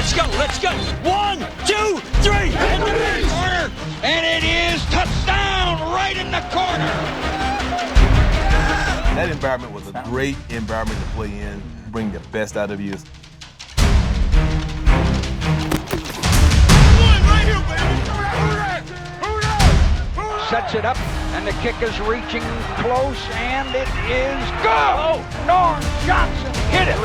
Let's go, let's go. 1, 2, 3. In the big corner, and it is touchdown right in the corner. That environment was a great environment to play in, bring the best out of you. Sets it up, and the kick is reaching close, and it is good. Oh, Norm Johnson hit it.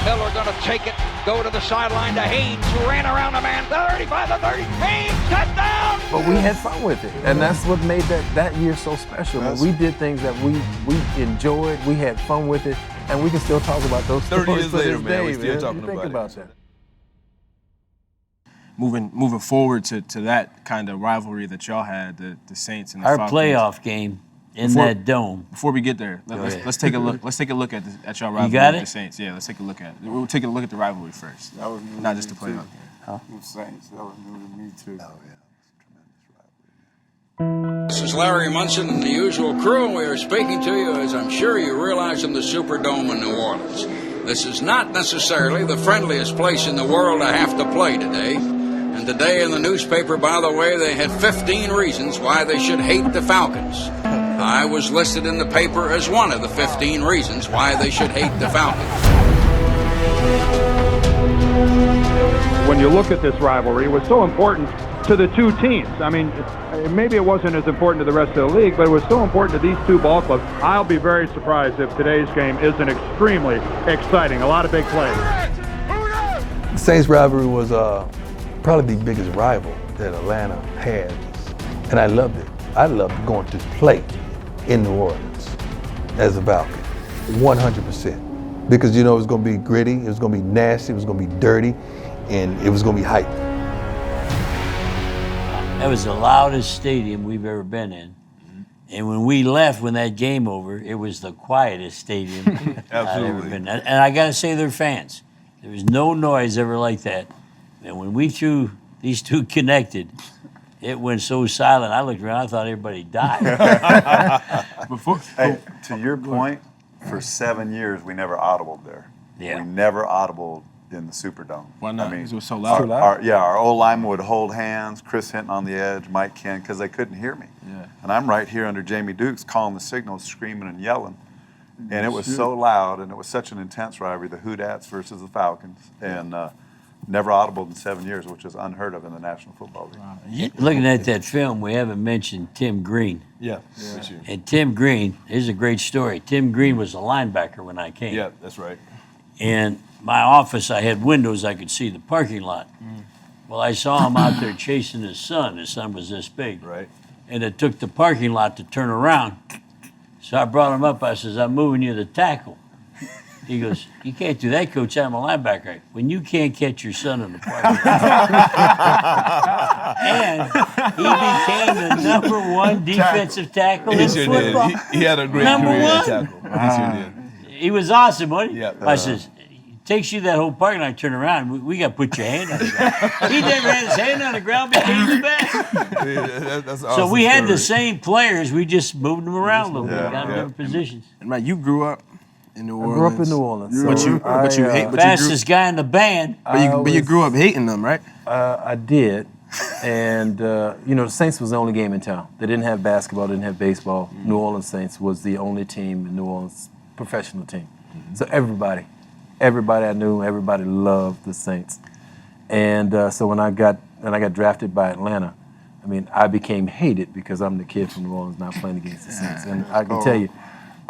Miller going to take it, go to the sideline to Haynes, who ran around the man. 35 to 30. Haynes, touchdown! But we had fun with it, and that's what made that year so special. We did things that we enjoyed, we had fun with it, and we can still talk about those 30 years later, this man, day, we still man. talking Think about that. Moving forward to that kind of rivalry that y'all had, the Saints and the Our Falcons. playoff game in that dome. Before we get there, let's take a look. Let's take a look at y'all rivalry got with it? the Saints. Yeah, let's take a look at it. We'll take a look at the rivalry first, That was new not to just the me, playoff too. game. Huh? The Saints, that was new to me too. Oh, yeah. Tremendous rivalry. This is Larry Munson and the usual crew, and we are speaking to you, as I'm sure you realize, in the Superdome in New Orleans. This is not necessarily the friendliest place in the world to have to play today. And today in the newspaper, by the way, they had 15 reasons why they should hate the Falcons. I was listed in the paper as one of the 15 reasons why they should hate the Falcons. When you look at this rivalry, it was so important to the two teams. I mean, maybe it wasn't as important to the rest of the league, but it was so important to these two ball clubs. I'll be very surprised if today's game isn't extremely exciting. A lot of big plays. The Saints rivalry was probably the biggest rival that Atlanta had, and I loved it. I loved going to play in New Orleans as a Falcon, 100%. Because you know it was going to be gritty, it was going to be nasty, it was going to be dirty, and it was going to be hype. That was the loudest stadium we've ever been in. And when we left, when that game over, it was the quietest stadium I've ever been in. And I got to say, they're fans. There was no noise ever like that. And when these two connected, it went so silent. I looked around, I thought everybody died. Hey, to your point, for 7 years we never audibled there. Yeah. We never audibled in the Superdome. Why not? I mean, Because it was so loud. our old linemen would hold hands, Chris Hinton on the edge, Mike Ken, because they couldn't hear me. Yeah. And I'm right here under Jamie Dukes calling the signals, screaming and yelling. And it was so loud, and it was such an intense rivalry, the Rudest versus the Falcons. And never audible in 7 years, which is unheard of in the National Football League. Looking at that film, we haven't mentioned Tim Green. Yeah. And Tim Green, here's a great story. Tim Green was a linebacker when I came. Yeah, that's right. And my office, I had windows, I could see the parking lot. Well, I saw him out there chasing his son. His son was this big. Right. And it took the parking lot to turn around. So I brought him up. I says, I'm moving you to tackle. He goes, you can't do that, Coach. I'm a linebacker. When you can't catch your son in the parking lot. And he became the #1 defensive tackle in football. He had a great Number career one. at tackle. He sure did. He was awesome, wasn't he? Yeah. I says, takes you that whole parking lot, turn around, we got to put your hand on the ground. He never had his hand on the ground, became the best. Yeah, that's So awesome we had the story. same players, we just moved them around a little bit, got them in different positions. And Matt, you grew up in New Orleans. I grew up in New Orleans. But so you hate. But Fastest guy in the band. But you grew up hating them, right? I did. And, the Saints was the only game in town. They didn't have basketball, didn't have baseball. New Orleans Saints was the only team in New Orleans, professional team. So everybody I knew, everybody loved the Saints. And so when I got drafted by Atlanta, I mean, I became hated because I'm the kid from New Orleans not playing against the Saints. And I can tell you,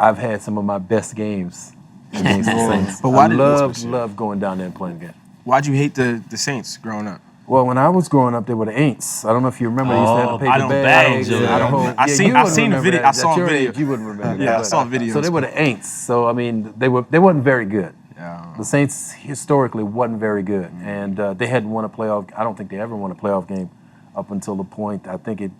I've had some of my best games against the Saints. But why did love going down there and playing again. Why'd you hate the Saints growing up? Well, when I was growing up, they were the Aints. I don't know if you remember. They used to have the paper I don't bags. bags. I seen the video. I saw a video. You wouldn't remember. Yeah, that, I saw videos. So they were the Aints. So I mean, they wasn't very good. Yeah. The Saints historically wasn't very good, and they hadn't won a playoff. I don't think they ever won a playoff game up until the point. I think it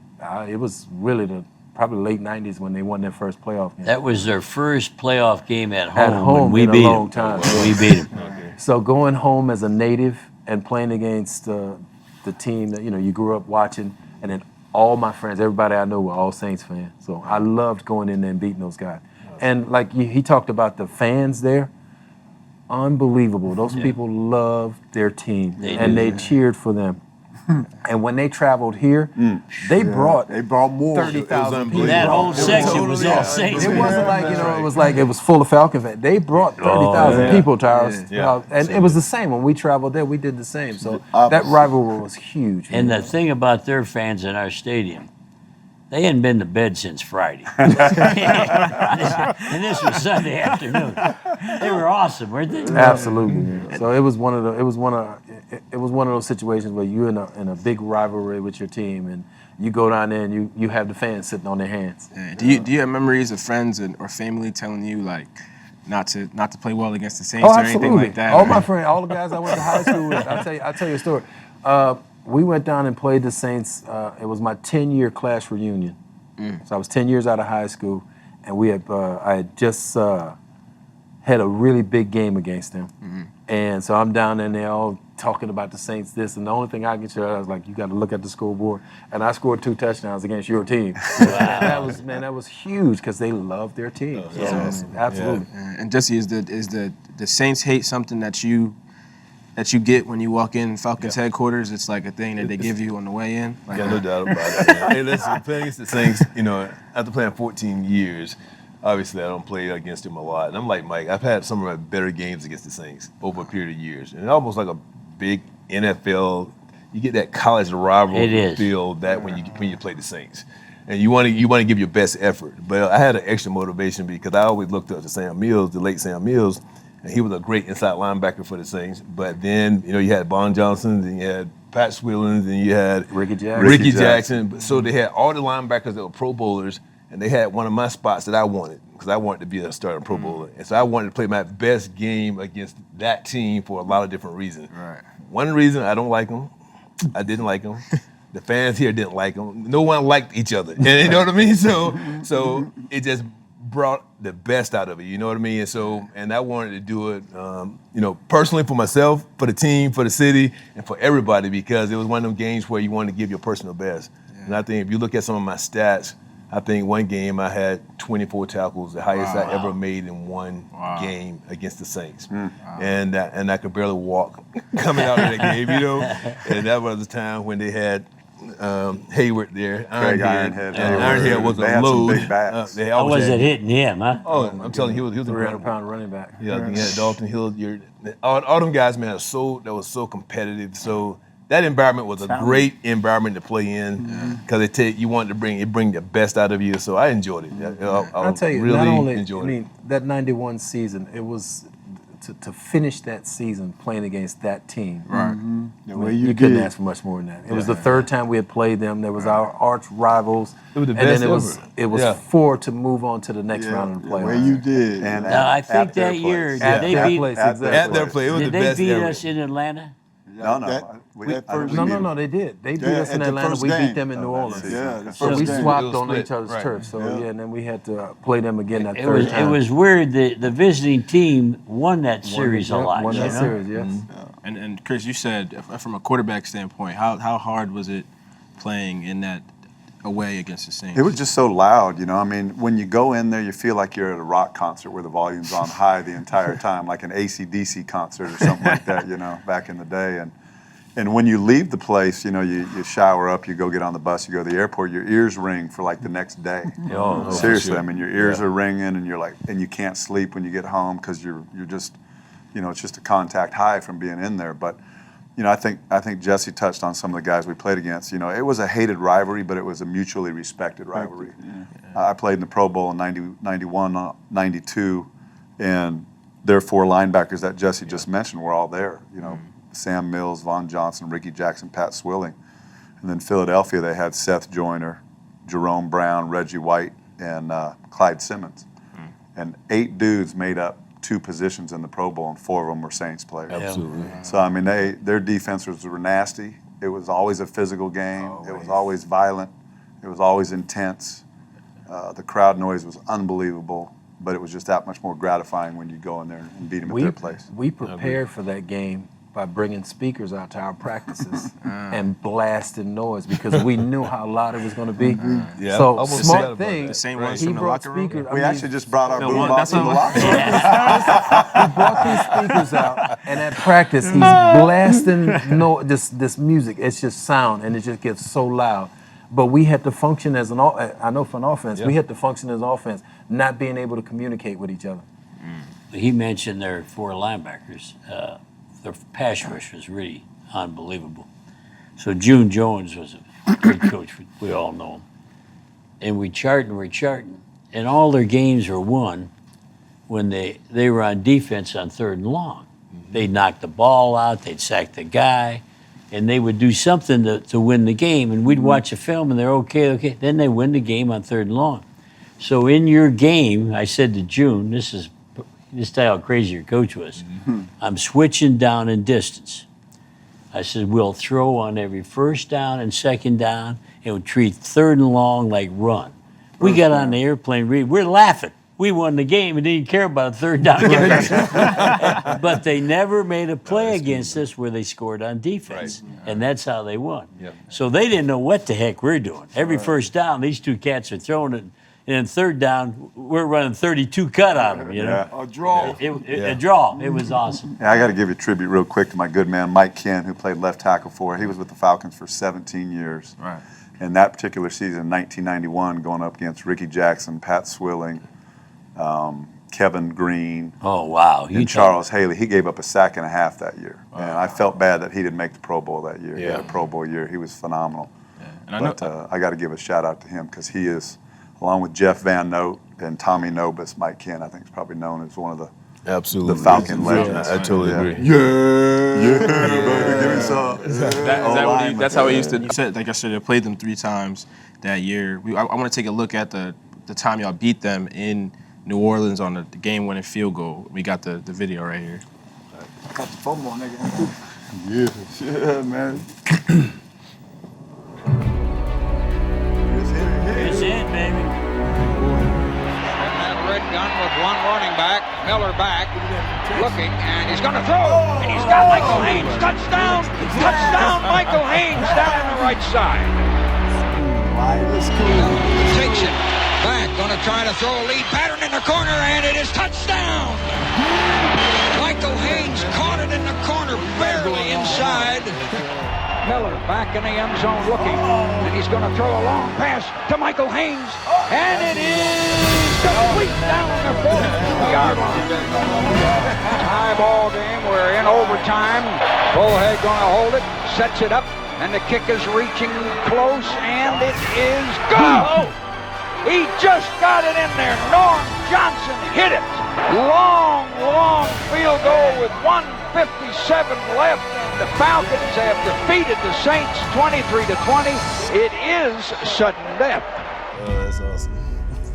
was really probably late '90s when they won their first playoff game. That was their first playoff game at home. When we beat them. Time. We beat them. Okay. So going home as a native and playing against the team that you grew up watching, and then all my friends, everybody I know were all Saints fans. So I loved going in there and beating those guys. And like he talked about the fans there, unbelievable. Those people loved their team, and they cheered for them. And when they traveled here, they brought more. 30,000 people. That whole section was all Saints. It wasn't like it was full of Falcon fans. They brought 30,000 people to ours, and it was the same when we traveled there. We did the same. So that rivalry was huge. And the thing about their fans in our stadium, they hadn't been to bed since Friday. And this was Sunday afternoon. They were awesome, weren't they? Absolutely. So it was one of those situations where you're in a big rivalry with your team, and you go down there and you have the fans sitting on their hands. Yeah. Do you have memories of friends or family telling you like not to play well against the Saints or anything like that? All my friends, all the guys I went to high school with. I'll tell you a story. We went down and played the Saints. It was my 10-year class reunion. So I was 10 years out of high school, and I had just had a really big game against them. And so I'm down there and they're all talking about the Saints this, and the only thing I can share, I was like, you got to look at the scoreboard. And I scored 2 touchdowns against your team. That was huge because they love their team. So, absolutely. Yeah. And Jessie, is the Saints hate something that you get when you walk in Falcons headquarters? It's like a thing that they give you on the way in? Like, no doubt about it. Hey, listen, playing against the Saints, after playing 14 years, obviously I don't play against them a lot. And I'm like Mike, I've had some of my better games against the Saints over a period of years. And it's almost like a big NFL, you get that college rivalry feel that when you play the Saints. And you want to give your best effort. But I had an extra motivation because I always looked up to Sam Mills, the late Sam Mills, and he was a great inside linebacker for the Saints. But then, you had Bon Johnson, then you had Pat Swillens, then you had Ricky Jackson. So they had all the linebackers that were Pro Bowlers, and they had one of my spots that I wanted because I wanted to be a starting Pro Bowler. And so I wanted to play my best game against that team for a lot of different reasons. Right. One reason, I don't like them. I didn't like them. The fans here didn't like them. No one liked each other. And you know what I mean? So it just brought the best out of it, you know what I mean? And I wanted to do it, personally for myself, for the team, for the city, and for everybody, because it was one of them games where you wanted to give your personal best. Yeah. And I think if you look at some of my stats, I think one game I had 24 tackles, the highest I ever made in one game against the Saints. And I could barely walk coming out of that game, And that was the time when they had Hayward there, Ironhead. Ironhead was they a load. Some big bats. How was it hitting him, huh? Oh, I'm telling you, he was a 300-pound running back. Yeah, you had Dalton Hill. All them guys, man, that was so competitive. So that environment was a great environment to play in because you wanted to bring the best out of you. So I enjoyed it. I'll tell you, really not only enjoyed it. That '91 season, it was to finish that season playing against that team. Right. You couldn't ask for much more than that. It was the third time we had played them. There was our arch rivals. It was the best ever. It was 4 to move on to the next round of the playoffs. Where you did. And I think that year, At their place, it was the best Did they beat ever. us in Atlanta? No, they did. They beat us in Atlanta. We beat them in New Orleans. So we swapped on each other's turf. So and then we had to play them again that third time. It was weird. The visiting team won that series a lot. Won that series, yes. And Kris, you said from a quarterback standpoint, how hard was it playing in that away against the Saints? It was just so loud, I mean, when you go in there, you feel like you're at a rock concert where the volume's on high the entire time, like an AC/DC concert or something like that, back in the day. And when you leave the place, you shower up, you go get on the bus, you go to the airport, your ears ring for like the next day. Seriously, I mean, your ears are ringing, and and you can't sleep when you get home because you're just, it's just a contact high from being in there. But I think Jessie touched on some of the guys we played against. It was a hated rivalry, but it was a mutually respected rivalry. I played in the Pro Bowl in 91, 92, and their 4 linebackers that Jessie just mentioned were all there. Sam Mills, Von Johnson, Ricky Jackson, Pat Swilling. And then Philadelphia, they had Seth Joyner, Jerome Brown, Reggie White, and Clyde Simmons. And 8 dudes made up 2 positions in the Pro Bowl, and 4 of them were Saints players. Absolutely. So, I mean, their defenses were nasty. It was always a physical game. It was always violent. It was always intense. The crowd noise was unbelievable, but it was just that much more gratifying when you go in there and beat them at their place. We prepared for that game by bringing speakers out to our practices and blasting noise because we knew how loud it was going to be. Yeah, So almost smart forgot about thing. The same Right. ones He from the brought locker room. speakers. We actually just brought our boom box that's from the what- locker room. He brought these speakers out, and at practice he's blasting this music. It's just sound, and it just gets so loud. But we had to function as I know for an offense, we had to function as an offense, not being able to communicate with each other. He mentioned their 4 linebackers. Their pass rush was really unbelievable. So June Jones was a great coach. We all know him. And we're charting. And all their games were won when they were on defense on 3rd and long. They'd knock the ball out, they'd sack the guy, and they would do something to win the game. And we'd watch a film and they're okay. Then they win the game on 3rd and long. So in your game, I said to June, this is how crazy your coach was. I'm switching down in distance. I said, we'll throw on every 1st down and 2nd down, and we'll treat 3rd and long like run. We got on the airplane, we're laughing. We won the game and didn't care about a 3rd down. But they never made a play against us where they scored on defense. Right. And that's how they won. Yep. So they didn't know what the heck we're doing. Every 1st down, these 2 cats are throwing it. And then 3rd down, we're running 32 cut on them, you know? Yeah. A draw. A draw. It was awesome. Yeah, I got to give you a tribute real quick to my good man, Mike Ken, who played left tackle for. He was with the Falcons for 17 years. Right. And that particular season, 1991, going up against Ricky Jackson, Pat Swilling, Kevin Green, Oh, wow. and Charles Haley, he gave up a sack and a half that year. And I felt bad that he didn't make the Pro Bowl that year. He had a Pro Bowl year. He was phenomenal. And But I got to give a shout out to him because he is, along with Jeff Van Note and Tommy Nobis, Mike Ken, I think is probably known as one of the Absolutely. the Falcon legends. I totally agree. Yeah, baby, give me some. That's how he used to. You said, like I said, I played them 3 times that year. I want to take a look at the time y'all beat them in New Orleans on the game-winning field goal. We got the video right here. Got the FOMO, nigga. Yeah, man. It's it, baby. And that red gun with one running back, Miller back, looking, and he's going to throw, and he's got Michael Haynes. Touchdown! Touchdown, Michael Haynes down on the right side. Takes it back, going to try to throw a lead pattern in the corner, and it is touchdown! Michael Haynes caught it in the corner, barely inside. Miller back in the end zone looking, and he's going to throw a long pass to Michael Haynes, and it is complete down the 42-yard line. High ball game, we're in overtime. Bullhead going to hold it, sets it up, and the kick is reaching close, and it is good! He just got it in there. Norm Johnson hit it. Long field goal with 1:57 left. The Falcons have defeated the Saints 23-20. It is sudden death. That's awesome.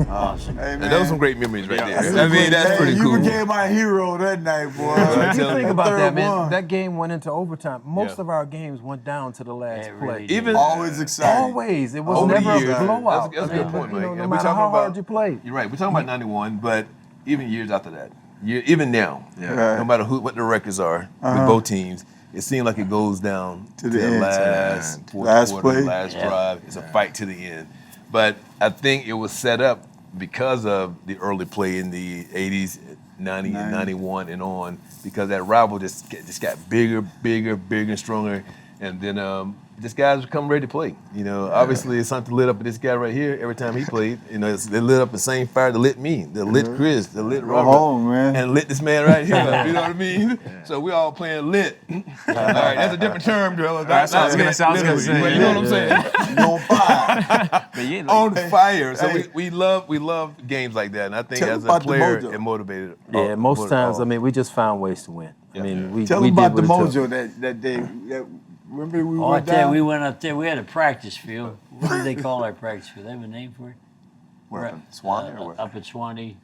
Awesome. Hey, And those are some great memories right there. I mean, that's pretty cool. You became my hero that night, boy. If you tell think you. about that, Third man, one. that game went into overtime. Most Yeah. of our games went down to the last It play. really did. Even Always exciting. Always. It was over the never years, a blowout. That's a good point, You Mike. know, And no we're matter talking how about- hard you played. You're right. We're talking about 91, but even years after that, even now, Right. no matter what the records are with both teams, it seems like it goes down to the the end. last fourth Last quarter, play. last Yeah. drive. It's a fight to the end. But I think it was set up because of the early play in the 80s, 90 and 91 and on, because that rival just got bigger and stronger. And then this guys would come ready to play. You know, obviously it's something lit up with this guy right here every time he played. You know, they lit up the same fire that lit me, that lit Kris, that lit Robert, home, man. and lit this man right here up. You know what I mean? So we all playing lit. All right, that's a different term, Joel. That's what I was gonna say. But you know what I'm saying? You on fire. But yeah, On fire. So Hey. we love games like that, and I think Tell as them a about the player, mojo. it motivated. Yeah, most times, I mean, we just found ways to win. I mean, we Tell we them did about the what it took. mojo that day. Remember we Oh, I went tell you, down? we went up there. We had a practice field. What did they call our practice field? They have a name for it? Where, in Swanee or what? Up at Swanee.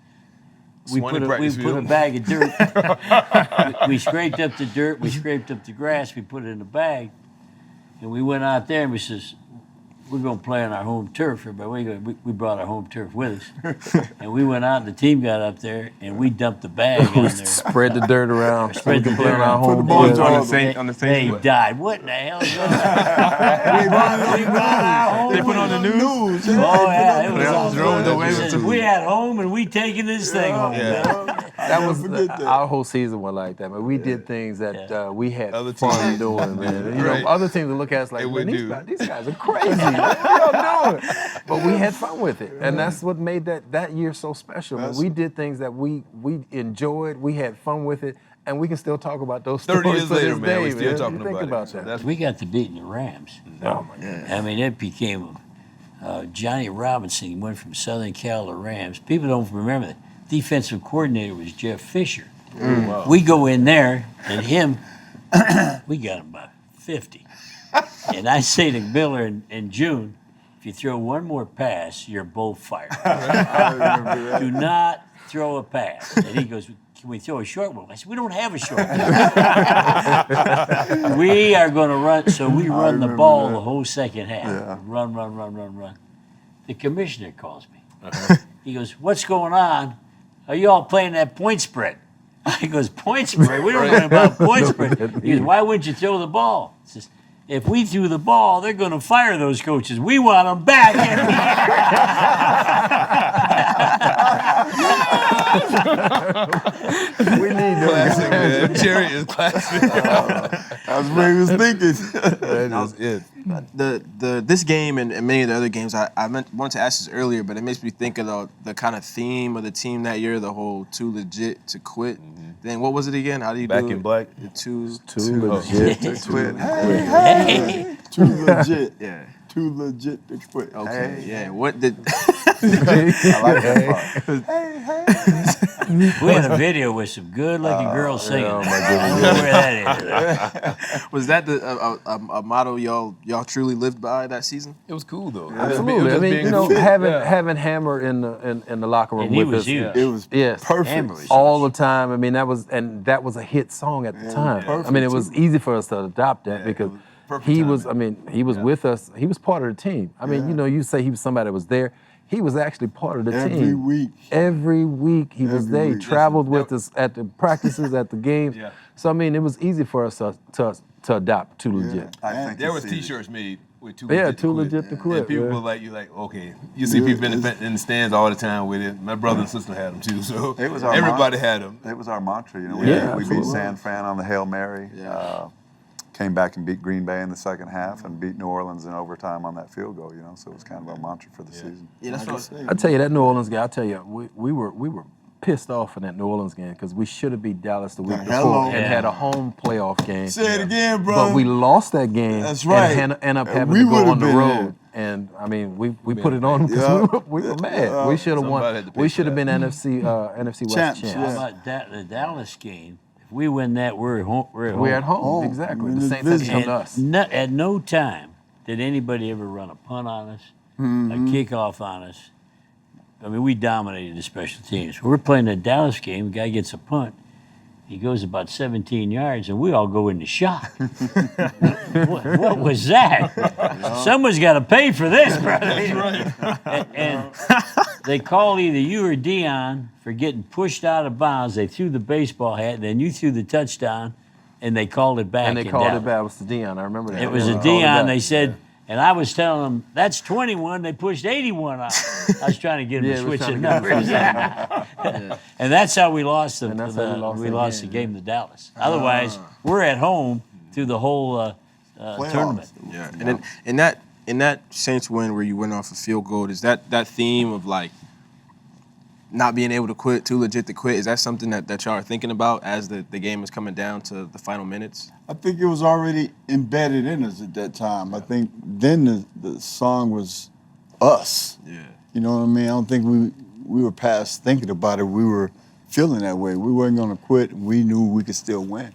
Swanee We practice put a field. bag of dirt. we scraped up the dirt. We scraped up the grass. We put it in a bag. And we went out there and we says, we're going to play on our home turf. Everybody, we brought our home turf with us. And we went out, and the team got up there, and we dumped the bag on there. Spread the dirt around. Spread the dirt on our around. home ball field. on the Saints. They died. What in the hell is that? we brought our home. They put on the news. Oh, yeah. It was They all drove good. away He with said, the- we at home, and we taking this thing home. That was our whole season was like that, man. We did things that we had Other fun teams. doing, man. You Right. know, other teams would look at us like, They would man, do. these guys are crazy. What are y'all doing? But we had fun with it, and that's what made that year so special. Man. We did things that we enjoyed. We had fun with it, and we can still talk about those 30 stories years to later, this man, day, we still man. talking You think about it. that. That's We got to beating the Rams. Oh my God. I mean, it became Johnny Robinson went from Southern Cal to Rams. People don't remember that. Defensive coordinator was Jeff Fisher. Wow. We go in there, and him, we got him by 50. And I say to Miller in June, if you throw one more pass, you're both fired. Do not throw a pass. And he goes, can we throw a short one? I said, we don't have a short one. We are going to run. So we run the ball the whole second half. Yeah. Run. The commissioner calls me. He goes, what's going on? Are you all playing that point spread? He goes, point spread? We don't know about point spread. He goes, why wouldn't you throw the ball? He says, if we threw the ball, they're going to fire those coaches. We want them back. We need those. Classic, man. Jerry is classic. That's what he was thinking. That is it. This game and many of the other games, I wanted to ask this earlier, but it makes me think of the kind of theme of the team that year, the whole too legit to quit. Then what was it again? How do you Back do in it? black. The too legit. To quit. Hey. Too legit. Yeah. Too legit to quit. Okay. Hey. Yeah. What did? I like that part. We had a video with some good-looking girls singing. oh, my I don't know where that is. Was that a motto y'all truly lived by that season? It was cool though. Absolutely. I mean, you know, having Hammer in the locker room And he with was us. huge. It was Yes. perfect. Hammer was All the time. I mean, that was a hit song at the time. perfect, I mean, it was too. easy for us to adopt that Yeah, because it was perfect he timing. was. I mean, he was with us. He was part of the team. I mean, you know, you say he was somebody that was there. He was actually part of the team. Every week. Every week he was Every there. He week. traveled with us at the practices, at the games. Yeah. So I mean, it was easy for us to adopt Too Legit. I think There you was see it. T-shirts made with too Yeah, legit Too Legit to Quit. And people yeah. were like, okay. You see people in the stands all the time with it. My brother and sister had them too, so It was our everybody had them. It was our mantra, you know. Yeah, We beat absolutely. San Fran on the Hail Mary. Came back and beat Green Bay in the second half and beat New Orleans in overtime on that field goal, you know. So it was kind of our mantra for the season. Yeah, that's what I tell you, that New Orleans game, I tell you, we were pissed off in that New Orleans game because we should have beat Dallas the week before Hello. and Yeah. had a home playoff game. Say it again, bro. But we lost that game. That's right. And end up And having we to go would've on the been road. And I mean, we put it on because Yeah. we were mad. We should have Somebody won. had to pay We for should have that. been NFC West Champs, champs. How about the Dallas game? If we win that, we're at home. We're at home. Home. Exactly. I mean, The Saints had to come And to us. at no time did anybody ever run a punt on us, a kickoff on us. I mean, we dominated the special teams. We're playing the Dallas game. The guy gets a punt. He goes about 17 yards, and we all go into shock. what was that? Someone's got to pay for this, brother. And they call either you or Deion for getting pushed out of bounds. They threw the baseball hat, and then you threw the touchdown, and they called it back. And they in called Dallas. it back. It was to Deion. I remember that. It was They a called it Deion. back. They said, and I was telling them, that's 21. They pushed 81 out. I was trying to get them Yeah, to we were switch trying the to get numbers. And that's how we lost them. And that's how we lost that the game, game to Dallas. Otherwise, we're at home through the whole tournament. Yeah, and then in that Saints win where you went off a field goal, is that theme of like not being able to quit, too legit to quit, is that something that y'all are thinking about as the game is coming down to the final minutes? I think it was already embedded in us at that time. I think then the song was us. Yeah. You know what I mean? I don't think we were past thinking about it. We were feeling that way. We weren't going to quit. We knew we could still win.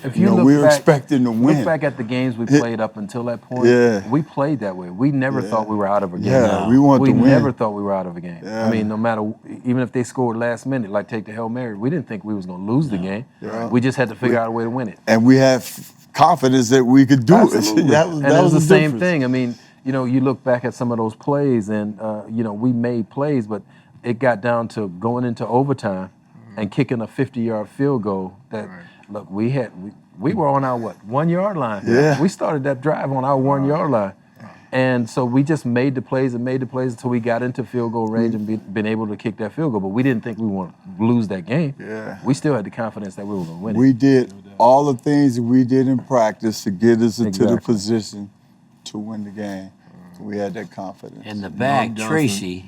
If You know, look we were back- expecting to win. Look back at the games we played up until that point. Yeah. We played that way. We never thought we were out of a game. Yeah, we wanted to win. We never thought we were out of a game. Yeah. I mean, no matter, even if they scored last minute, like take the Hail Mary, we didn't think we was going to lose the game. Yeah. We just had to figure out a way to win it. And we had confidence that we could do Absolutely. it. That was And it was the the same difference. thing. I mean, you know, you look back at some of those plays, and you know, we made plays, but it got down to going into overtime and kicking a 50-yard field goal. That look, we were on our 1 yard line. Yeah. We started that drive on our 1 yard line. And so we just made the plays until we got into field goal range and been able to kick that field goal. But we didn't think we were going to lose that game. Yeah. We still had the confidence that we were going to win it. We did all the things that we did in practice to get us into the position to win the game. We had that confidence. In the back, Tracy.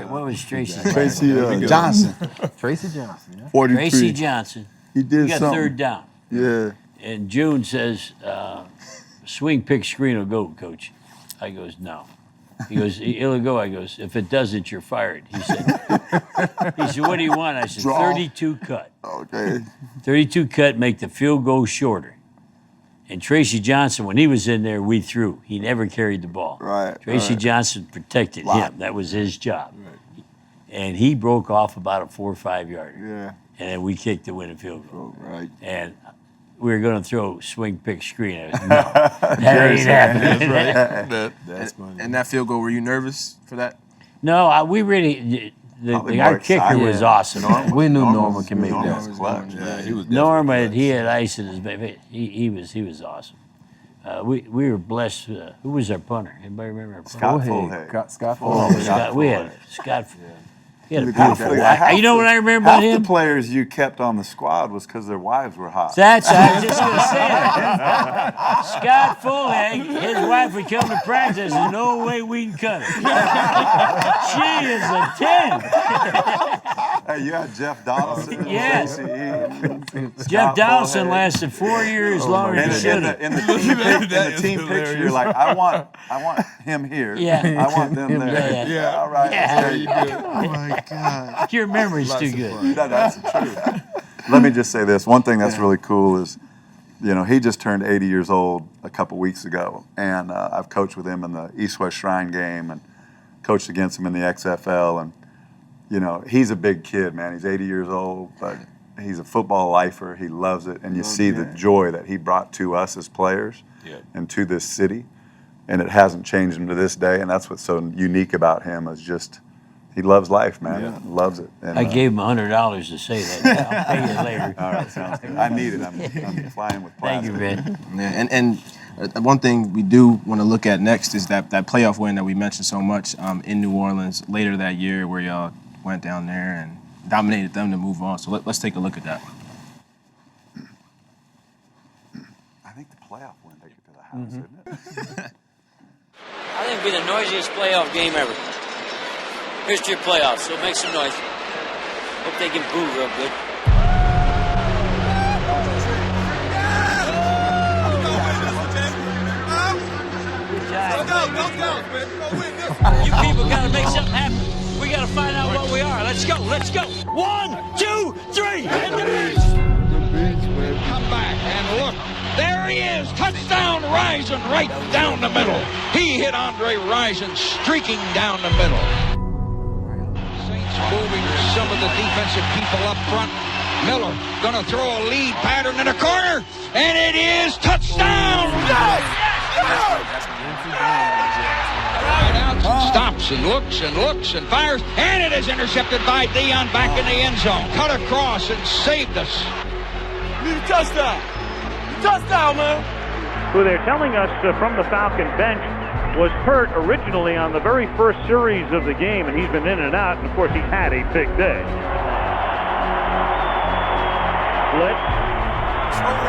What was Tracy? Tracy Johnson. Tracy Johnson. Yeah. 43. Tracy Johnson. He did got something. third down. Yeah. And June says, swing, pick, screen will go, Coach. I goes, no. He goes, it'll go. I goes, if it doesn't, you're fired. He said, what do you want? I said, Draw. 32 cut. Okay. 32 cut, make the field goal shorter. And Tracy Johnson, when he was in there, we threw. He never carried the ball. Right. Tracy Johnson protected him. That was his job. Right. And he broke off about a 4 or 5 yarder. Yeah. And then we kicked the winning field goal. Right. And we were going to throw swing, pick, screen. I was, no, that ain't happening. Right. That's funny. And that field goal, were you nervous for that? No, we really. Probably Our more kicker excited. was awesome. We knew Norman can make Norman that. was clutch. Yeah, he was Norman, he had ice in his baby. He was awesome. We were blessed. Who was our punter? Anybody remember our punter? Scott Fulhag. Scott Oh, Fulhag. Scott, we had Scott. He had a Half beautiful the- wife. half You know the- what I remember about half him? the players you kept on the squad was because their wives were hot. I was just going to say that. Scott Fulhag, his wife would come to practice. There's no way we can cut her. She is a 10. Hey, you had Jeff Donaldson. Yes. Stacey, Jeff Scott Donaldson Fulhag. lasted 4 years longer than And he should have. in the team, That is picture, hilarious. you're like, I want him here. Yeah. I want them there. Yeah. All right. Yeah. There you go. Oh my God. Your memory's too good. That's the truth. Let me just say this. One thing that's really cool is, you know, he just turned 80 years old a couple weeks ago, and I've coached with him in the East-West Shrine game and coached against him in the XFL, and, you know, he's a big kid, man. He's 80 years old, but he's a football lifer. He loves it, and you see the joy that he brought to us as players and to this city, and it hasn't changed him to this day, and that's what's so unique about him is just he loves life, man. Loves it. And, I gave him $100 to say that. I'll pay you later. all right, sounds good. I need it. I'm flying with Thank plastic. you, man. Yeah, and one thing we do want to look at next is that playoff win that we mentioned so much in New Orleans later that year where y'all went down there and dominated them to move on. So let's take a look at that. I think the playoff win take it to the house, isn't it? I think it'll be the noisiest playoff game ever. History of playoffs, so make some noise. Hope they can boo real good. You people gotta make something happen. We gotta find out what we are. Let's go, let's go. 1, 2, 3, hit the beach! Come back and look. There he is. Touchdown, Rison, right down the middle. He hit Andre Rison streaking down the middle. Saints moving some of the defensive people up front. Miller gonna throw a lead pattern in the corner, and it is touchdown. Right out, stops and looks and fires, and it is intercepted by Deion back in the end zone. Cut across and saved us. Need a touchdown! Touchdown, man! Who they're telling us from the Falcon bench was hurt originally on the very first series of the game, and he's been in and out, and of course he's had a big day. Blitz.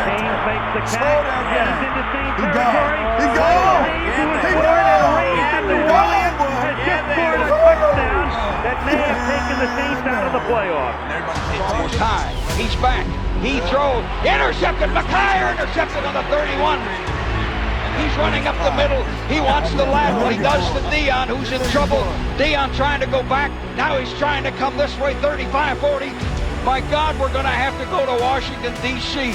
Haynes makes the catch. Gets into same territory. He gone. Has just scored a touchdown that may have taken the Saints out of the playoffs. Goes high. He's back. He throws. Intercepted. McKyer intercepted on the 31. He's running up the middle. He wants the lateral. He does to Deion, who's in trouble. Deion trying to go back. Now he's trying to come this way, 35-40. My God, we're going to have to go to Washington, D.C.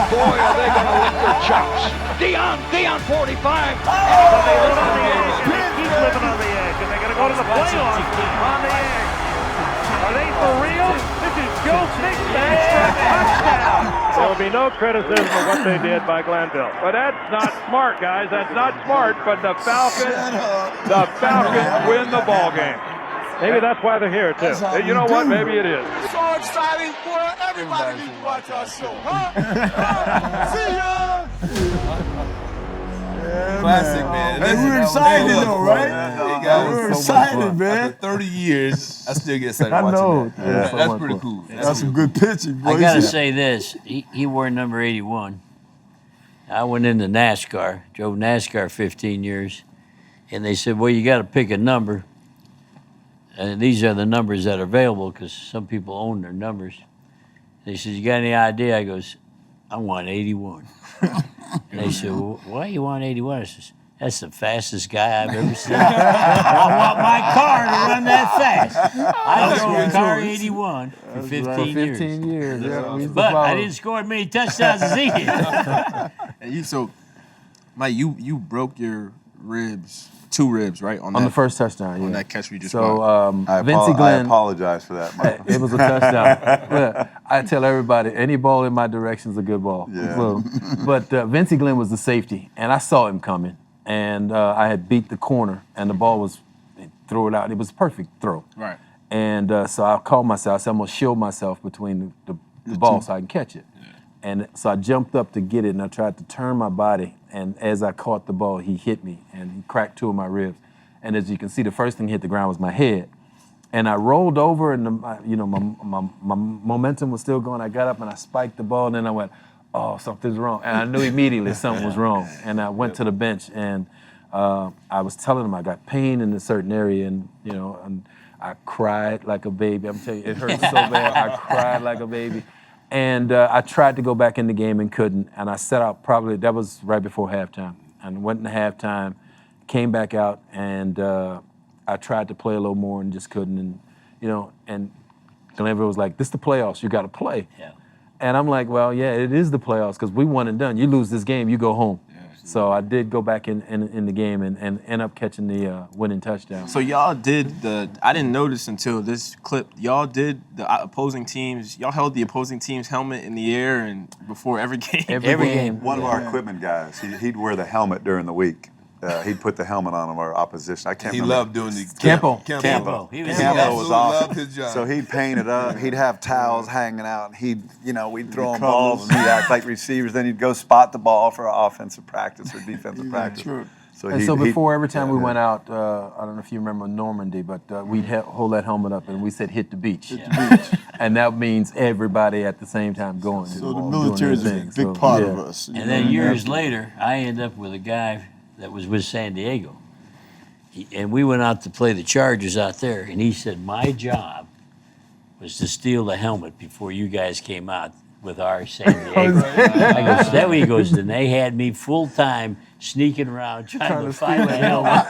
Boy, are they going to lick their chops. Deion 45. But they live on the edge. They keep living on the edge, and they're going to go to the playoffs on the edge. Are they for real? This is Joe Bigfast for a touchdown. There will be no criticism of what they did by Glanville. But that's not smart, guys. That's not smart. But the Falcons win the ball game. Maybe that's why they're here, too. You know what? Maybe it is. So exciting, boy. Everybody needs to watch our show, huh? See ya! Classic, man. Hey, we're excited though, right? We're excited, man. After 30 years, I still get excited watching know. that. Yeah. That's pretty cool. That's some good pitching, boy. I got to say this. He wore number 81. I went into NASCAR, drove NASCAR 15 years, and they said, well, you got to pick a number. And these are the numbers that are available because some people own their numbers. They said, you got any idea? I goes, I want 81. And they said, well, why you want 81? I says, that's the fastest guy I've ever seen. I want my car to run that fast. I drove a car 81 for 15 years. 15 years. Yeah, But I didn't score as many touchdowns as he did. And so, Mike, you broke your ribs, 2 ribs, right? On the first touchdown, yeah. On that catch we just So, I Vincey Glenn. apologize for that, Mike. It was a touchdown. Look, I tell everybody, any ball in my direction is a good ball. Yeah. So, but Vincey Glenn was the safety, and I saw him coming. And I had beat the corner, and the ball was, threw it out. It was a perfect throw. Right. And so I called myself, I said, I'm going to shield myself between the ball so I can catch it. Yeah. And so I jumped up to get it, and I tried to turn my body. And as I caught the ball, he hit me, and he cracked 2 of my ribs. And as you can see, the first thing hit the ground was my head. And I rolled over, and my momentum was still going. I got up, and I spiked the ball, and then I went, oh, something's wrong. And I knew immediately something was wrong. And I went to the bench, and I was telling them I got pain in a certain area, and and I cried like a baby. I'm telling you, it hurt so bad. I cried like a baby. And I tried to go back in the game and couldn't. And I set out that was right before halftime. And went into halftime, came back out, and I tried to play a little more and just couldn't. And Glanville was like, this is the playoffs. You got to play. Yeah. And I'm like, well, yeah, it is the playoffs because we won and done. You lose this game, you go home. Yeah, so I did go back in the game and end up catching the winning touchdown. So y'all did I didn't notice until this clip, y'all did the opposing teams, y'all held the opposing team's helmet in the air and before every game? Every game. One of our equipment guys, he'd wear the helmet during the week. He'd put the helmet on of our opposition. I can't remember. He loved doing the Campo. He was Campo was awesome. Loved his job. So he'd paint it up. He'd have towels hanging out. And we'd throw him balls and he'd act like receivers. Then he'd go spot the ball for offensive practice or defensive practice. True. So before every time we went out, I don't know if you remember Normandy, but we'd hold that helmet up and we said hit the beach. Hit the beach. And that means everybody at the same time going. So the military is a big part of us. And then years later, I ended up with a guy that was with San Diego. And we went out to play the Chargers out there, and he said, my job was to steal the helmet before you guys came out with our San Diego. I go, that way he goes, then they had me full-time sneaking around trying to find the helmet.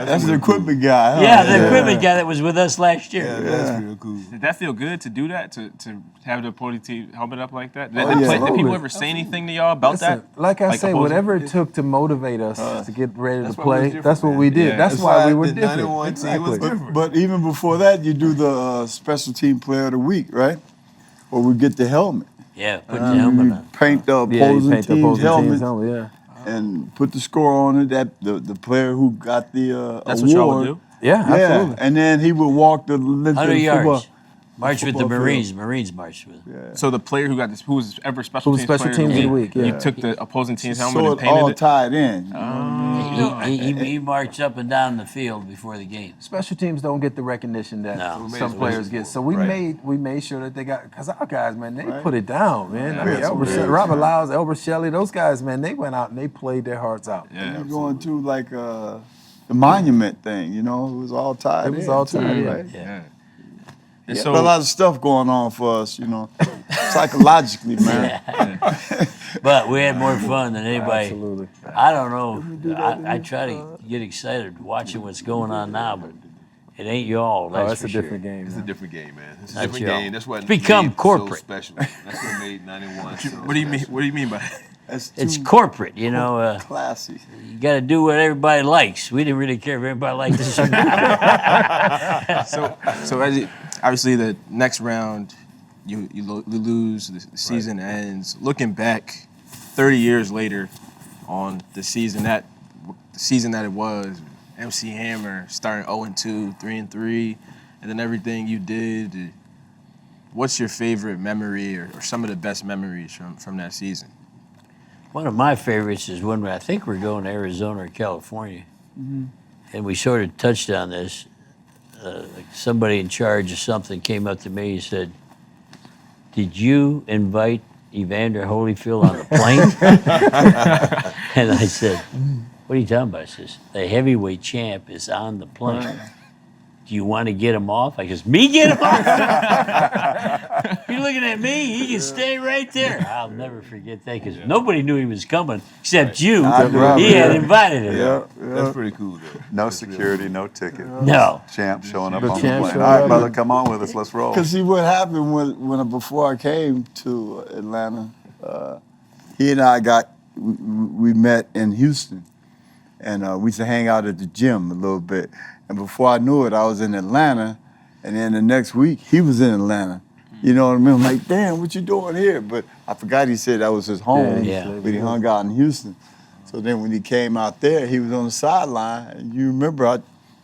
That's the equipment guy. Huh? Yeah, the equipment guy that was with us last year. Yeah, that's real cool. Did that feel good to do that, to have the opposing team helmet up like that? Oh, Did people ever say anything to y'all about that? Like I say, whatever it took to motivate us to get ready to play, that's what we did. That's why we were different. The 91 team was different. But even before that, you do the special team player of the week, right? Or we get the helmet. Yeah, put the helmet on. Paint the opposing team's helmet. Yeah. And put the score on it. That the player who got the That's award. what y'all would do? Yeah, absolutely. And then he would walk the length of 100 the yards. football. March with the football Marines. field. Marines marched with. Yeah. So the player who got this, who was ever special Who was teams special player teams of the week, yeah. You took the opposing team's helmet So and it all painted it? tied in. He marched up and down the field before the game. Special teams don't get the recognition that No. some players get. So we made sure that they got, because our guys, man, they put it down, man. I mean, Robert Lyles, Elbert Shelley, those guys, man, they went out and they played their hearts out. Yeah. You're going to like the monument thing, it was all tied in. It was all tied in. Right? Yeah. And So so a lot of stuff going on for us, psychologically, man. But we had more fun than anybody. Absolutely. I don't know. I try to get excited watching what's going on now, but it ain't y'all. That's That's for a different sure. game. It's a now. different game, man. It's a That's different y'all. game. That's what It's become made it corporate. so special. That's what made 91 so what do you mean? What do you mean by that? It's corporate, you know. Classy. You got to do what everybody likes. We didn't really care if everybody liked this or not. So obviously the next round, you lose, the season ends. Looking back, 30 years later, on the season that it was, MC Hammer starting 0-2, 3-3, and then everything you did. What's your favorite memory or some of the best memories from that season? One of my favorites is when I think we're going to Arizona or California, and we sort of touched on this. Somebody in charge of something came up to me and said, "Did you invite Evander Holyfield on the plane?" And I said, "What are you talking about?" He says, "The heavyweight champ is on the plane. Do you want to get him off?" I goes, "Me get him off?" You're looking at me. He can stay right there. I'll never forget that because nobody knew he was coming except you. He had invited him. Yeah. That's pretty cool, though. No security, no ticket. No. Champ showing up The on the champ plane. showed All right, up. brother, come on with us. Let's roll. Because see what happened when before I came to Atlanta, he and I we met in Houston, and we used to hang out at the gym a little bit. And before I knew it, I was in Atlanta, and then the next week he was in Atlanta. You know what I mean? I'm like, damn, what you doing here? But I forgot he said that was his home, but he hung out in Houston. So then when he came out there, he was on the sideline. And you remember I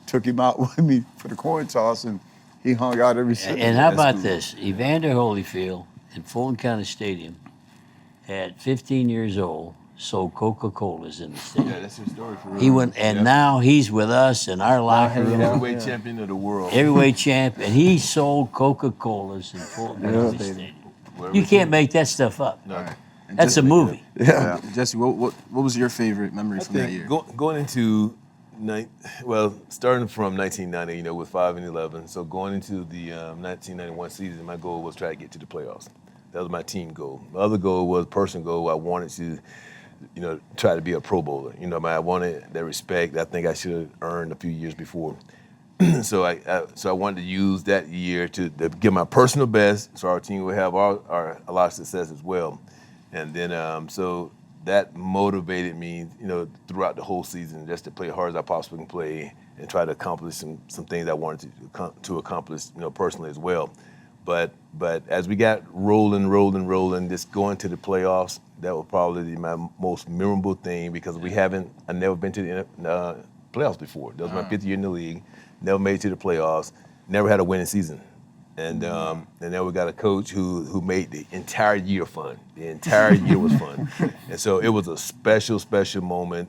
took him out with me for the coin toss, and he hung out every Sunday. And how about this? Evander Holyfield in Fulton County Stadium at 15 years old sold Coca-Colas in the stadium. Yeah, that's his story for real. He went, and now he's with us in our locker room. Heavyweight champion of the world. Heavyweight champ, and he sold Coca-Colas in Fulton County Stadium. You can't make that stuff up. No. That's a movie. Yeah. Jesse, what was your favorite memory from that year? Going into starting from 1990, with 5-11. So going into the 1991 season, my goal was try to get to the playoffs. That was my team goal. The other goal was personal goal. I wanted to, try to be a Pro Bowler. I wanted that respect that I think I should have earned a few years before. So I wanted to use that year to give my personal best, so our team would have a lot of success as well. And then so that motivated me, throughout the whole season, just to play as hard as I possibly can play and try to accomplish some things I wanted to accomplish, personally as well. But as we got rolling, just going to the playoffs, that was probably my most memorable thing because I never been to the playoffs before. That was my 5th year in the league. Never made it to the playoffs. Never had a winning season. And then we got a coach who made the entire year fun. The entire year was fun. And so it was a special moment,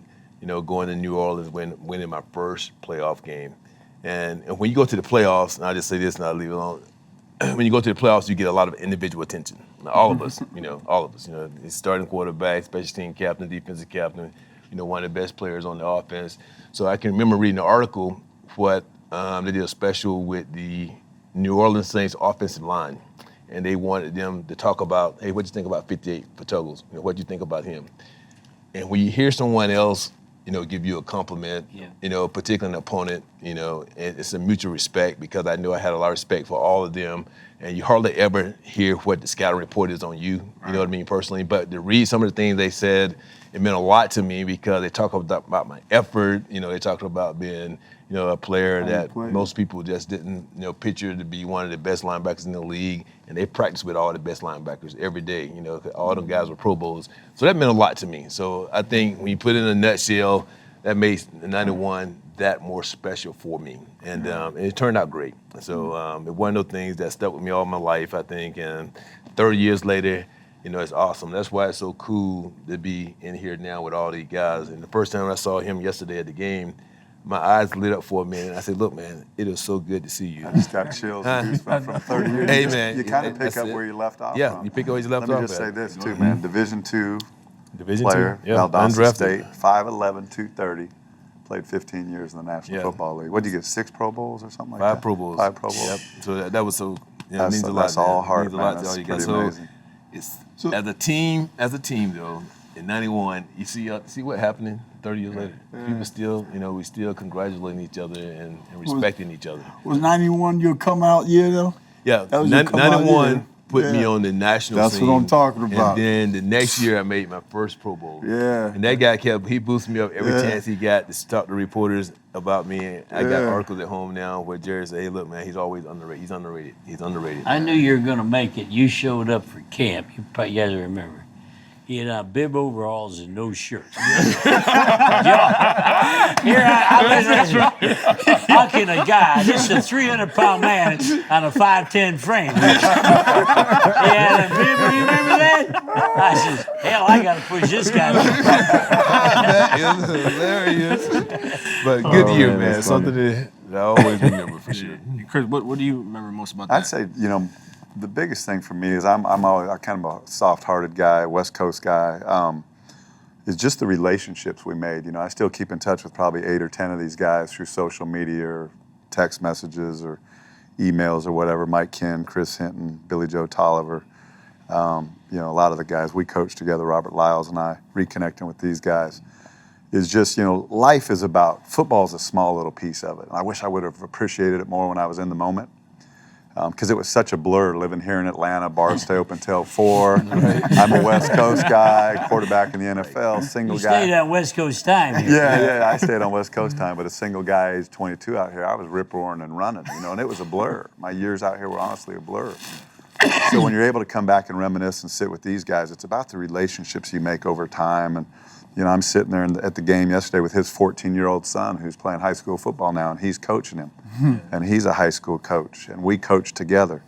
going to New Orleans, winning my first playoff game. And when you go to the playoffs, and I'll just say this and I'll leave it alone, when you go to the playoffs, you get a lot of individual attention. All of us, all of us. Starting quarterback, special team captain, defensive captain, one of the best players on the offense. So I can remember reading an article what they did a special with the New Orleans Saints offensive line, and they wanted them to talk about, hey, what do you think about 58 for Tuggles? What do you think about him? And when you hear someone else, give you a compliment, particularly an opponent, it's a mutual respect because I knew I had a lot of respect for all of them. And you hardly ever hear what the scouting report is on you, you know what I mean, personally. But to read some of the things they said, it meant a lot to me because they talk about my effort, they talked about being, a player that most people just didn't, picture to be one of the best linebackers in the league. And they practice with all the best linebackers every day, all them guys were Pro Bowls. So that meant a lot to me. So I think when you put it in a nutshell, that made 91 that more special for me. And it turned out great. So it was one of those things that stuck with me all my life, I think. And 30 years later, it's awesome. That's why it's so cool to be in here now with all these guys. And the first time I saw him yesterday at the game, my eyes lit up for a minute. I said, look, man, it is so good to see you. I just got chills from 30 years. Hey, man. You kind of pick up where you left off Yeah, from. you pick up where you left off. Let me just say this, too, man. Division II player, yeah, Valdosta undrafted. State, 5'11", 230. Played 15 years in the National Football League. What did you get, 6 Pro Bowls or something like that? 5 Pro Bowls. 5 Pro Bowls. Yep. So that was so, That's- means a lot. that's all man. heart, Means a lot man. to all you That's guys. pretty So amazing. as a team though, in 91, you see what happened 30 years later. People still, we still congratulating each other and respecting each other. Was 91 your come out year though? Yeah, That was your come out 91. year. put me on the national That's scene. what I'm talking about. And then the next year, I made my first Pro Bowl. Yeah. And that guy he boosted me up every chance he got to talk to reporters about me. And I got articles at home now where Jerry said, hey, look, man, he's always underrated. He's underrated. He's underrated. I knew you were going to make it. You showed up for camp. You guys remember. He had bib overalls and no shirt. Here, how can a guy, this is a 300-pound man on a 5'10" frame. He had a bib, do you remember that? I said, hell, I got to push this guy. That is hilarious. But good year, man. Something that I always remember for sure. Kris, what do you remember most about that? I'd say, the biggest thing for me is I'm kind of a soft-hearted guy, West Coast guy. Is just the relationships we made. I still keep in touch with probably 8 or 10 of these guys through social media or text messages or emails or whatever. Mike Ken, Chris Hinton, Billy Joe Tolliver. A lot of the guys we coached together, Robert Lyles and I, reconnecting with these guys. Is just, life is about, football's a small little piece of it. And I wish I would have appreciated it more when I was in the moment. Because it was such a blur living here in Atlanta, bars stay open till 4. I'm a West Coast guy, quarterback in the NFL, single guy. You stayed on West Coast time here. Yeah, I stayed on West Coast time, but a single guy, age 22 out here, I was rip-roaring and running, and it was a blur. My years out here were honestly a blur. So when you're able to come back and reminisce and sit with these guys, it's about the relationships you make over time. And I'm sitting there at the game yesterday with his 14-year-old son who's playing high school football now, and he's coaching him. And he's a high school coach, and we coach together.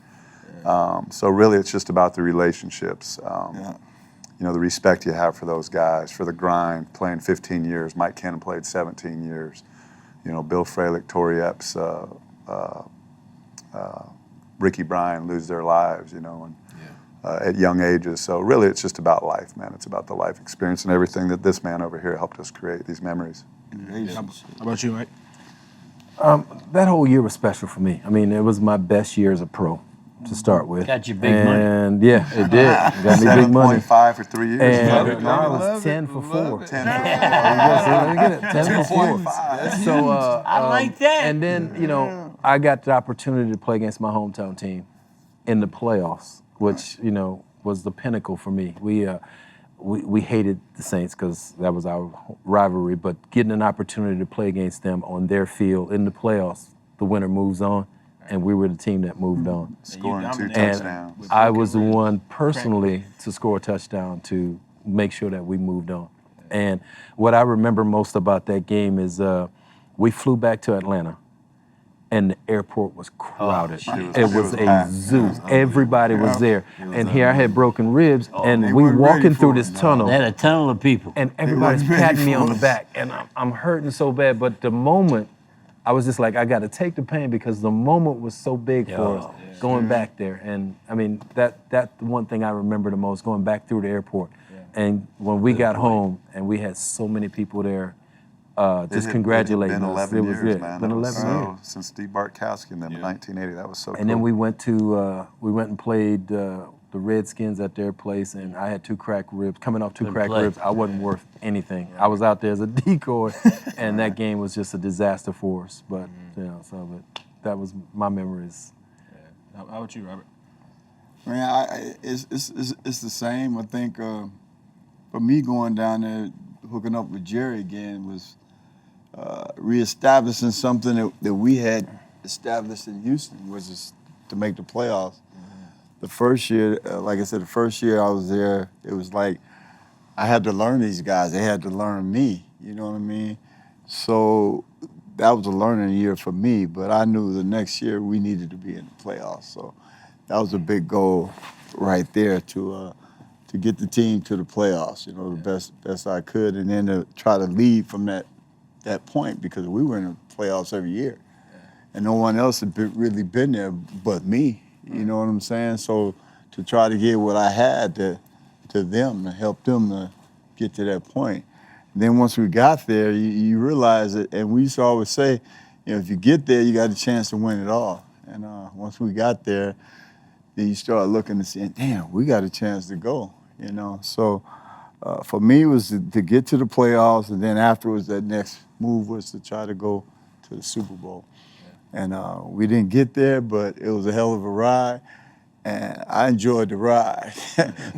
So really it's just about the relationships. The respect you have for those guys, for the grind, playing 15 years. Mike Cannon played 17 years. Bill Fralick, Torrey Epps, Ricky Bryan lose their lives, at young ages. So really it's just about life, man. It's about the life experience and everything that this man over here helped us create, these memories. How about you, Mike? That whole year was special for me. I mean, it was my best year as a pro to start with. Got you big money. And yeah, it did. Got me big money. 7.5 for 3 years. And no, I was 10 for 4. 10 10 for 4. So I like that. And then, I got the opportunity to play against my hometown team in the playoffs, which, was the pinnacle for me. We hated the Saints because that was our rivalry, but getting an opportunity to play against them on their field in the playoffs, the winner moves on, and we were the team that moved on. Scoring 2 And touchdowns. I was the one personally to score a touchdown to make sure that we moved on. And what I remember most about that game is we flew back to Atlanta, and the airport was crowded. It was a zoo. Everybody was there. And here I had broken ribs, and we walking through this tunnel. They had a tunnel of people. And everybody's patting me on the back, and I'm hurting so bad. But the moment, I was just like, I got to take the pain because the moment was so big for us going back there. And I mean, that's the one thing I remember the most, going back through the airport. And when we got home, and we had so many people there, just congratulating us. It was 11 years, man. Been 11 years. Since Steve Bartkowski and them in 1980, that was so cool. And then we went and played the Redskins at their place, and I had 2 cracked ribs. Coming off 2 cracked ribs, I wasn't worth anything. I was out there as a decoy, and that game was just a disaster for us. But but that was my memories. How about you, Robert? Man, it's the same. I think for me going down there, hooking up with Jerry again was reestablishing something that we had established in Houston, was just to make the playoffs. The first year, like I said, the first year I was there, it was like I had to learn these guys. They had to learn me, you know what I mean? So that was a learning year for me, but I knew the next year we needed to be in the playoffs. So that was a big goal right there to get the team to the playoffs, the best I could, and then to try to lead from that point, because we were in the playoffs every year. And no one else had really been there but me, you know what I'm saying? So to try to get what I had to them, to help them to get to that point. And then once we got there, you realize it, and we used to always say, if you get there, you got a chance to win it all. And once we got there, then you start looking and saying, damn, we got a chance to go, So for me, it was to get to the playoffs, and then afterwards, that next move was to try to go to the Super Bowl. And we didn't get there, but it was a hell of a ride. And I enjoyed the ride.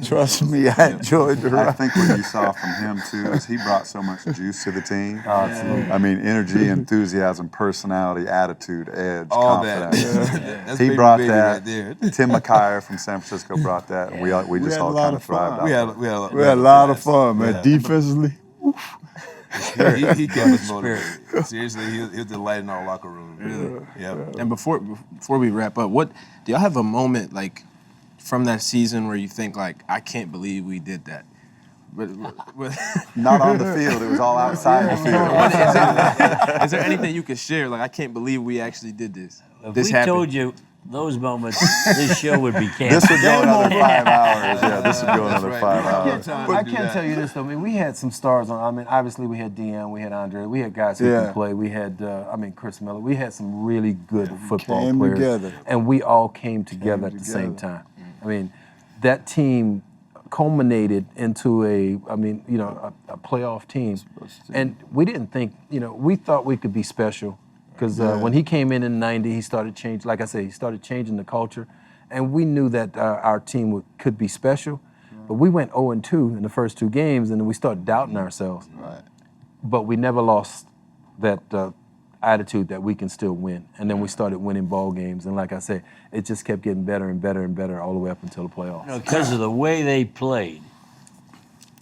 Trust me, I enjoyed the ride. I think what you saw from him, too, is he brought so much juice to the team. Absolutely. I mean, energy, enthusiasm, personality, attitude, edge, All confidence. that. That's He baby brought baby that. right there. Tim McKyer from San Francisco brought that. And we just had all a lot kind of of thrived fun. out there. We had a lot of fun, man. Defensively, He kept us motivated. Seriously, he was the light in our locker room. Really. Yep. And before we wrap up, what do y'all have a moment like from that season where you think like, I can't believe we did that? Not on the field. It was all outside the field. Is there anything you could share? Like, I can't believe we actually did this. If This we happened. told you those moments, this show would be canceled. This would go another 5 hours. Yeah, this would go another 5 hours. I can tell you this though. I mean, we had some stars on. I mean, obviously we had Deion, we had Andre, we had guys who could play. We had, Chris Miller. We had some really good football came players, together. and we all came together at the same time. I mean, that team culminated into a playoff team, and we didn't think, we thought we could be special. Because when he came in '90, he started changing. Like I said, he started changing the culture, and we knew that our team could be special. But we went 0-2 in the first 2 games, and then we started doubting ourselves. Right. But we never lost that attitude that we can still win. And then we started winning ball games, and like I said, it just kept getting better and better and better all the way up until the playoffs. Because of the way they played,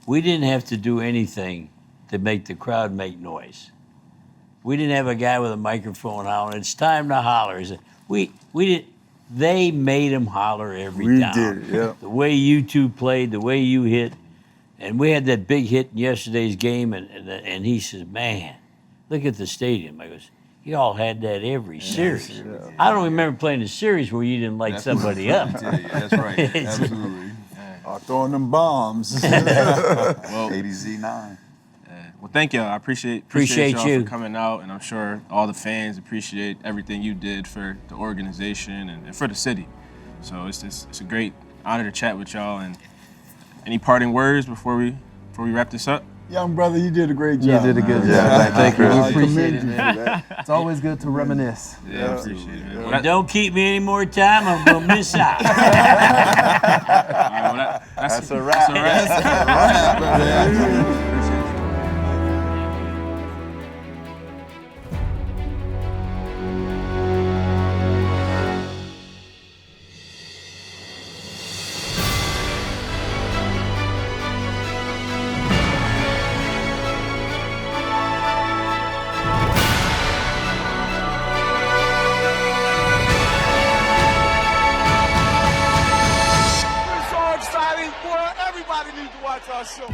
we didn't have to do anything to make the crowd make noise. We didn't have a guy with a microphone hollering, "It's time to holler." We did. They made him holler every down. We did, yeah. The way you two played, the way you hit, and we had that big hit in yesterday's game, and he says, "Man, look at the stadium." I goes, "Y'all had that every series." Yeah. I don't remember playing a series where you didn't light somebody up. That's right. Absolutely. Throwing them bombs. Well, 80Z9. Well, thank y'all. I appreciate y'all you for coming out, and I'm sure all the fans appreciate everything you did for the organization and for the city. So it's a great honor to chat with y'all. And any parting words before we wrap this up? Young brother, you did a great job. You did a good job. Yeah, Thank you. We I appreciate it, commend you man. for that. It's always good to reminisce. Yeah, I appreciate it, man. Well, And don't keep me any more time, I'm going to miss out. That's a wrap. We're so excited, boy. Everybody needs to watch our show.